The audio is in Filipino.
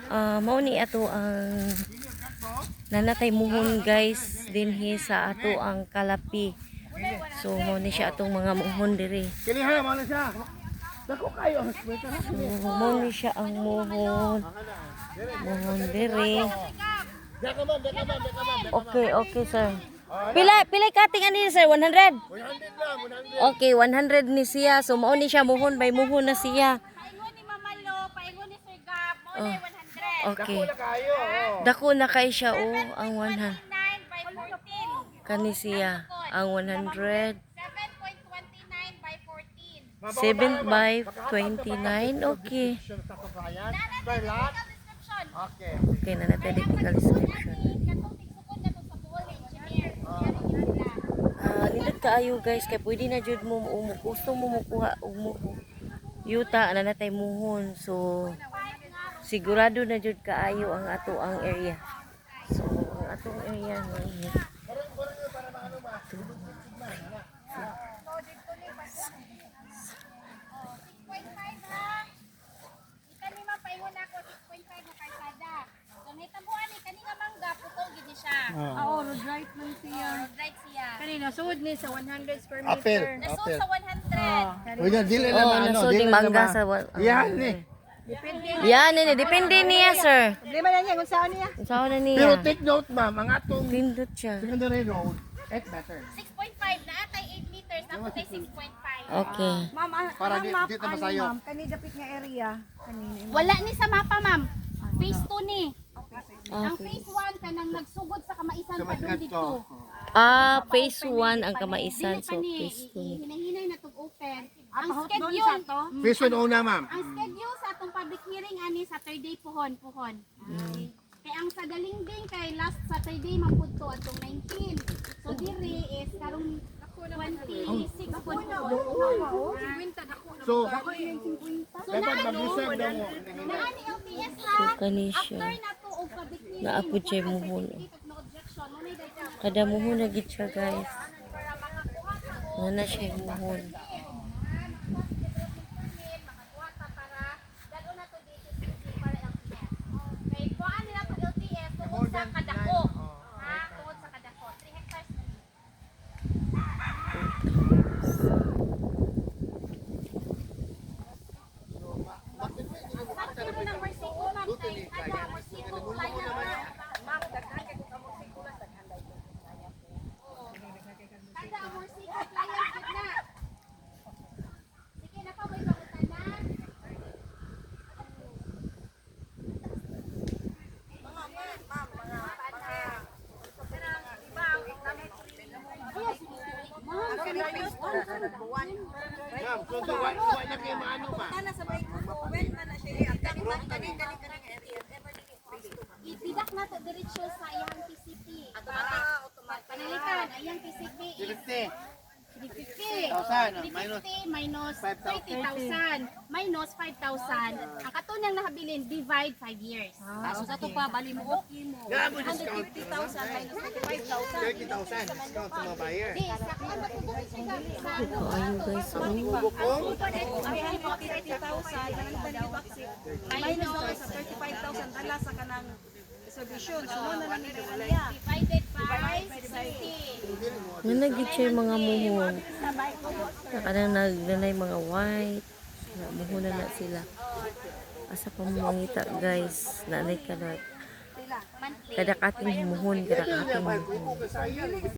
Mao ni ato ang nanatay muhon guys dinhi sa ato ang kalapi. So mao ni siya atong mga muhon diri. Kini ha mo na siya. Dako kayo ang sweater. So mao ni siya ang muhon. Muhon diri. Okay, okay sir. Pila kating ani sir? 100? 100 lang, 100. Okay, 100 ni siya. So mao ni siya muhon by muhon na siya. Paingon ni Mamalo, paingon ni Sir Gab, mo na 100. Okay. Wala kayo. Dako na kay siya ang 100. 9 by 14. Kani siya ang 100. 7.29 by 14. 7 by 29. Okay. Per lot? Description. Okay. Okay na natin technical description. Katong tigsukod na to sa buol engineer. Nindot kaayo guys kay pwede na jud mo gusto mo mukuha og mo yuta na natay muhon. So sigurado na jud kaayo ang ato ang area. So ang atong area no. Oo, road-right man siya. Right siya. Kanina, suod ni sa 100 square Apel. meter. Nasud sa 100. Uy, dili Oh, naman ano, nasuding dili mangga naman. sa Yan ni. Depende. yan ni depende niya sir. Problema na niya kung saan niya. Saan na Pero niya? take note ma'am, ang atong Pindot siya. secondary road, it's better. 6.5 na atay 8 meters. Ako tay 6.5. Okay. Ma'am, Para di- map, di ta masayo. ma'am, kani dapit nga area. Kanina. Wala ni sa mapa, ma'am. Phase 2 ni. Ang Okay. phase 1 kanang nagsugod sa kamaisan pa dun dito. Phase 1 ang kamaisan. Dili pa So ni. phase 2. Hinahinay na tong open. Ang Doon schedule sa to. Phase 1 una ma'am. Ang schedule sa atong public hearing ani Saturday puhon. Kay ang sa Dalingding kay last Saturday mapudto atong 19. So diri is karong 26 pud. So, So dapat mag-reserve daw mo. naani LTS So ha. kani After siya. na to og public hearing. Naapod siya mo muhon. no objection. Mo nay dayta. Kada muhon na gid siya guys. Para mga kuha ka Ano na siya muhon. sa kadako. Ha? Tungod sa kadako. 3 hectares na ni. Bakit mo ng versikulo, ma'am? Kay kada versikulo kaya na. Ma'am, daghan kay kung among versikulo daghan dai ko kaya. Oo. Kada among versikulo kaya gid na. Sige na pa may pangutanan. Ma'am, so wa na kay maano ba? Ipidak na to diretso sa iyang PCP. Panalitan, iyang PCP is 350. 1,000 minus 350 minus 5,000. 30,000 minus 5,000. Ang katunang nakabilin, divide 5 years. So sa to pa, bali mo okay mo. Gaano discount? 150,000 minus 30,000 35,000. discount sa mga buyer. Di, sa kaya matubog siya sa Ito ayun guys. Oh. Bukong minus 35,000 dala sa kanang distribution. Sunod na lang nila niya. divided by 60. Nanagid siya yung mga muhon. Nakadang nagnanay mga white. Muhon na sila. Asa pa mangita guys. Nanay ka na. Kada kating muhon. Kada kating muhon.